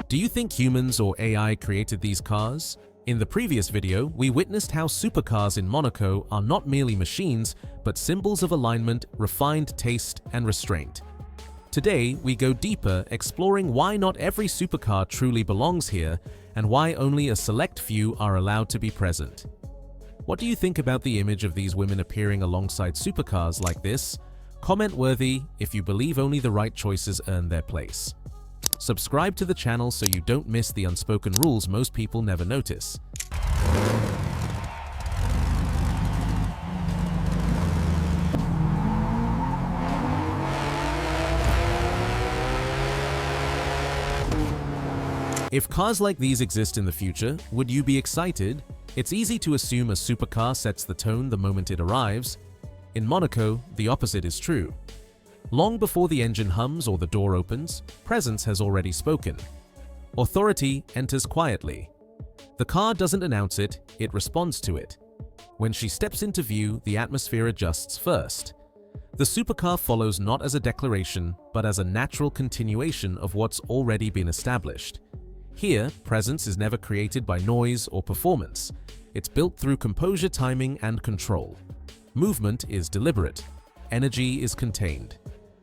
Do you think humans or AI created these cars? In the previous video, we witnessed how supercars in Monaco are not merely machines, but symbols of alignment, refined taste, and restraint. Today, we go deeper, exploring why not every supercar truly belongs here, and why only a select few are allowed to be present. What do you think about the image of these women appearing alongside supercars like this? Comment worthy if you believe only the right choices earn their place. Subscribe to the channel so you don't miss the unspoken rules most people never notice. If cars like these exist in the future, would you be excited? It's easy to assume a supercar sets the tone the moment it arrives. In Monaco, the opposite is true. Long before the engine hums or the door opens, presence has already spoken. Authority enters quietly. The car doesn't announce it, it responds to it. When she steps into view, the atmosphere adjusts first. The supercar follows not as a declaration, but as a natural continuation of what's already been established. Here, presence is never created by noise or performance. It's built through composure, timing, and control. Movement is deliberate. Energy is contained.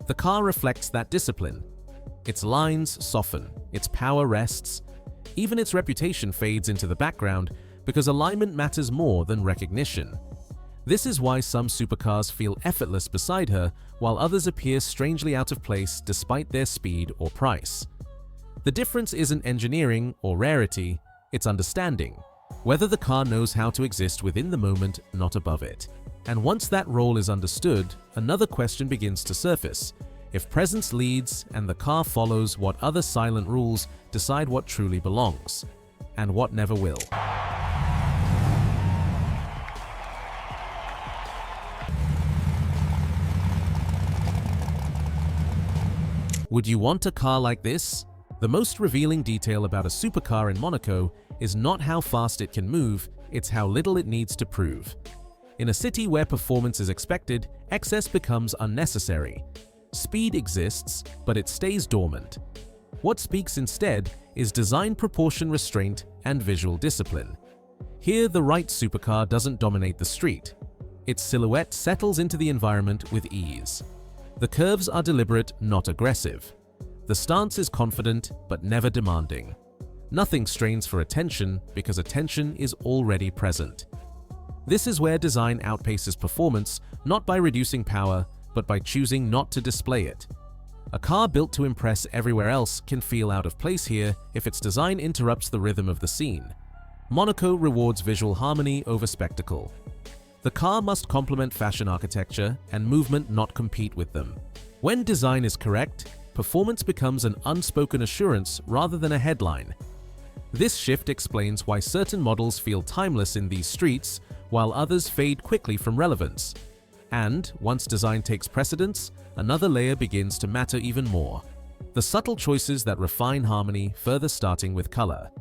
The car reflects that discipline. Its lines soften, its power rests. Even its reputation fades into the background because alignment matters more than recognition. This is why some supercars feel effortless beside her, while others appear strangely out of place despite their speed or price. The difference isn't engineering or rarity, it's understanding. Whether the car knows how to exist within the moment, not above it. And once that role is understood, another question begins to surface. If presence leads and the car follows, what other silent rules decide what truly belongs, and what never will? Would you want a car like this? The most revealing detail about a supercar in Monaco is not how fast it can move, it's how little it needs to prove. In a city where performance is expected, excess becomes unnecessary. Speed exists, but it stays dormant. What speaks instead is design, proportion, restraint, and visual discipline. Here, the right supercar doesn't dominate the street. Its silhouette settles into the environment with ease. The curves are deliberate, not aggressive. The stance is confident, but never demanding. Nothing strains for attention because attention is already present. This is where design outpaces performance, not by reducing power, but by choosing not to display it. A car built to impress everywhere else can feel out of place here if its design interrupts the rhythm of the scene. Monaco rewards visual harmony over spectacle. The car must complement fashion architecture and movement, not compete with them. When design is correct, performance becomes an unspoken assurance rather than a headline. This shift explains why certain models feel timeless in these streets, while others fade quickly from relevance. And, once design takes precedence, another layer begins to matter even more. The subtle choices that refine harmony, further starting with color.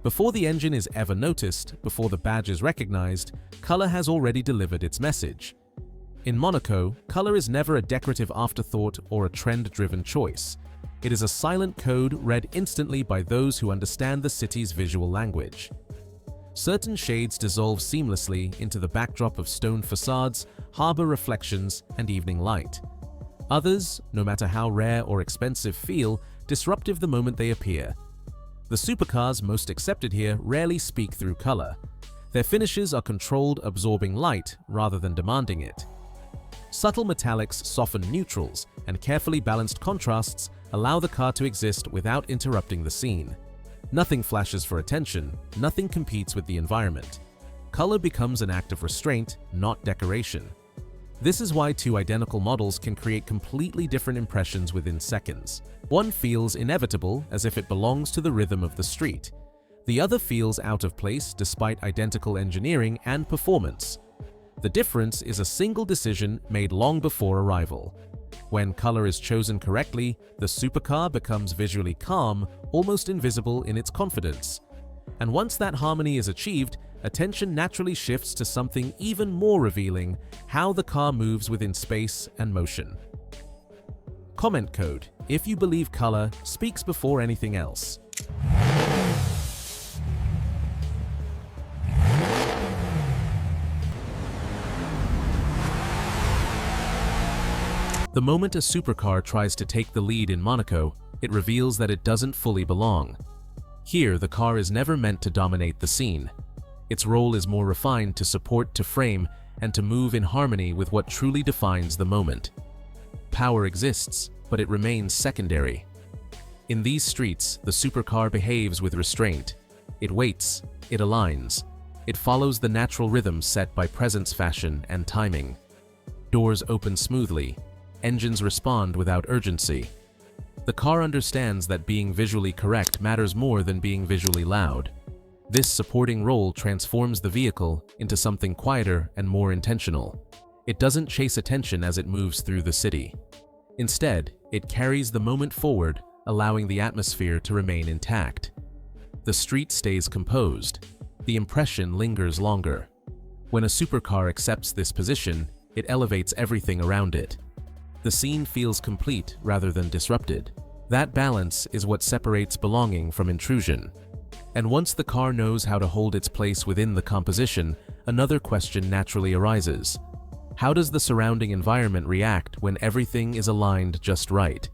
Before the engine is ever noticed, before the badge is recognized, color has already delivered its message. In Monaco, color is never a decorative afterthought or a trend-driven choice. It is a silent code read instantly by those who understand the city's visual language. Certain shades dissolve seamlessly into the backdrop of stone facades, harbor reflections, and evening light. Others, no matter how rare or expensive, feel disruptive the moment they appear. The supercars most accepted here rarely speak through color. Their finishes are controlled, absorbing light rather than demanding it. Subtle metallics soften neutrals, and carefully balanced contrasts allow the car to exist without interrupting the scene. Nothing flashes for attention, nothing competes with the environment. Color becomes an act of restraint, not decoration. This is why two identical models can create completely different impressions within seconds. One feels inevitable, as if it belongs to the rhythm of the street. The other feels out of place despite identical engineering and performance. The difference is a single decision made long before arrival. When color is chosen correctly, the supercar becomes visually calm, almost invisible in its confidence. And once that harmony is achieved, attention naturally shifts to something even more revealing: how the car moves within space and motion. Comment code if you believe color speaks before anything else. The moment a supercar tries to take the lead in Monaco, it reveals that it doesn't fully belong. Here, the car is never meant to dominate the scene. Its role is more refined to support, to frame, and to move in harmony with what truly defines the moment. Power exists, but it remains secondary. In these streets, the supercar behaves with restraint. It waits, it aligns, it follows the natural rhythm set by presence, fashion, and timing. Doors open smoothly, engines respond without urgency. The car understands that being visually correct matters more than being visually loud. This supporting role transforms the vehicle into something quieter and more intentional. It doesn't chase attention as it moves through the city. Instead, it carries the moment forward, allowing the atmosphere to remain intact. The street stays composed. The impression lingers longer. When a supercar accepts this position, it elevates everything around it. The scene feels complete rather than disrupted. That balance is what separates belonging from intrusion. And once the car knows how to hold its place within the composition, another question naturally arises. How does the surrounding environment react when everything is aligned just right?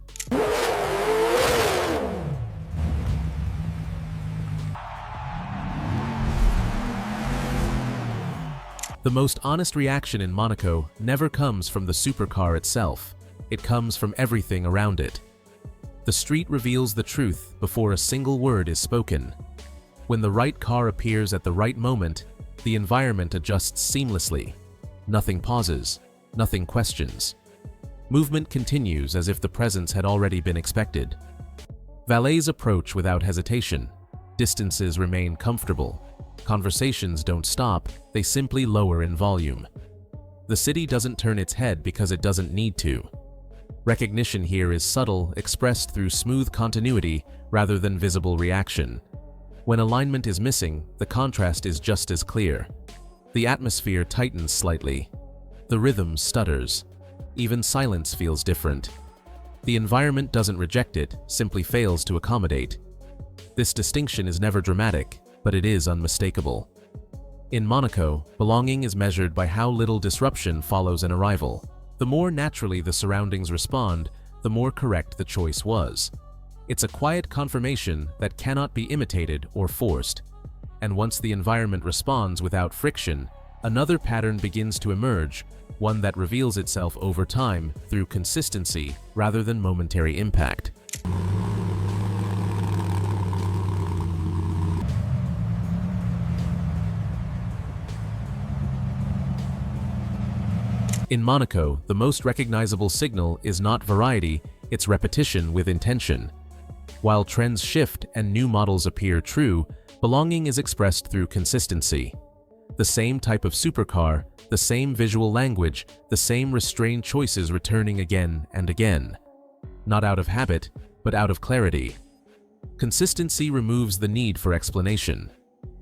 The most honest reaction in Monaco never comes from the supercar itself. It comes from everything around it. The street reveals the truth before a single word is spoken. When the right car appears at the right moment, the environment adjusts seamlessly. Nothing pauses, nothing questions. Movement continues as if the presence had already been expected. Valets approach without hesitation. Distances remain comfortable. Conversations don't stop, they simply lower in volume. The city doesn't turn its head because it doesn't need to. Recognition here is subtle, expressed through smooth continuity rather than visible reaction. When alignment is missing, the contrast is just as clear. The atmosphere tightens slightly. The rhythm stutters. Even silence feels different. The environment doesn't reject it, simply fails to accommodate. This distinction is never dramatic, but it is unmistakable. In Monaco, belonging is measured by how little disruption follows an arrival. The more naturally the surroundings respond, the more correct the choice was. It's a quiet confirmation that cannot be imitated or forced. And once the environment responds without friction, another pattern begins to emerge, one that reveals itself over time through consistency rather than momentary impact. In Monaco, the most recognizable signal is not variety, it's repetition with intention. While trends shift and new models appear true, belonging is expressed through consistency. The same type of supercar, the same visual language, the same restrained choices returning again and again. Not out of habit, but out of clarity. Consistency removes the need for explanation.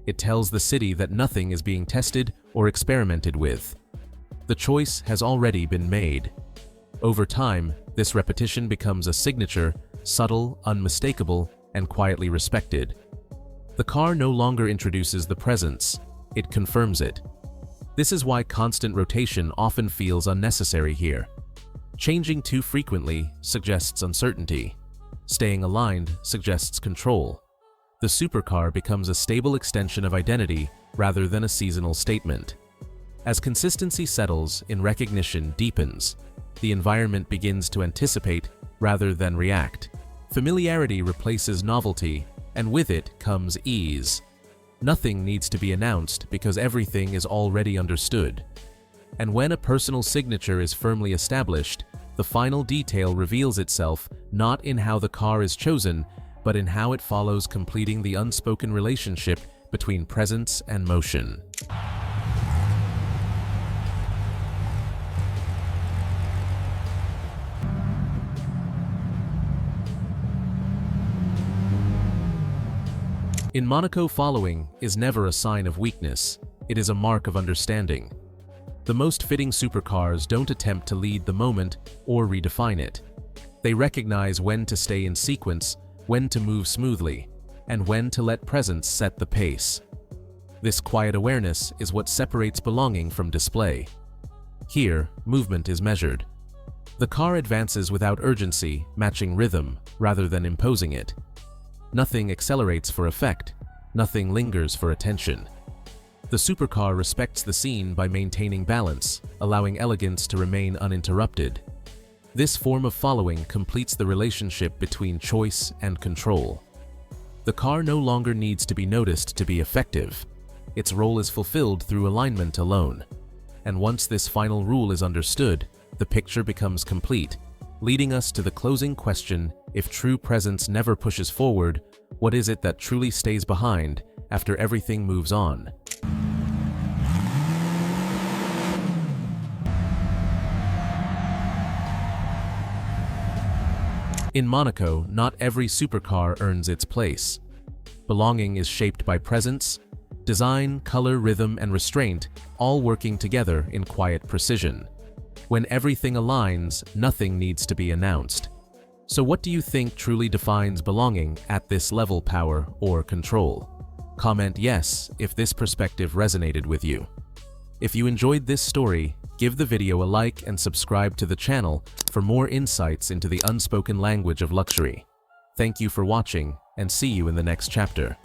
It tells the city that nothing is being tested or experimented with. The choice has already been made. Over time, this repetition becomes a signature, subtle, unmistakable, and quietly respected. The car no longer introduces the presence, it confirms it. This is why constant rotation often feels unnecessary here. Changing too frequently suggests uncertainty. Staying aligned suggests control. The supercar becomes a stable extension of identity rather than a seasonal statement. As consistency settles and recognition deepens, the environment begins to anticipate rather than react. Familiarity replaces novelty, and with it comes ease. Nothing needs to be announced because everything is already understood. And when a personal signature is firmly established, the final detail reveals itself not in how the car is chosen, but in how it follows, completing the unspoken relationship between presence and motion. In Monaco, following is never a sign of weakness, it is a mark of understanding. The most fitting supercars don't attempt to lead the moment or redefine it. They recognize when to stay in sequence, when to move smoothly, and when to let presence set the pace. This quiet awareness is what separates belonging from display. Here, movement is measured. The car advances without urgency, matching rhythm rather than imposing it. Nothing accelerates for effect, nothing lingers for attention. The supercar respects the scene by maintaining balance, allowing elegance to remain uninterrupted. This form of following completes the relationship between choice and control. The car no longer needs to be noticed to be effective. Its role is fulfilled through alignment alone. And once this final rule is understood, the picture becomes complete, leading us to the closing question: if true presence never pushes forward, what is it that truly stays behind after everything moves on? In Monaco, not every supercar earns its place. Belonging is shaped by presence, design, color, rhythm, and restraint, all working together in quiet precision. When everything aligns, nothing needs to be announced. So what do you think truly defines belonging at this level, power or control? Comment yes if this perspective resonated with you. If you enjoyed this story, give the video a like and subscribe to the channel for more insights into the unspoken language of luxury. Thank you for watching, and see you in the next chapter.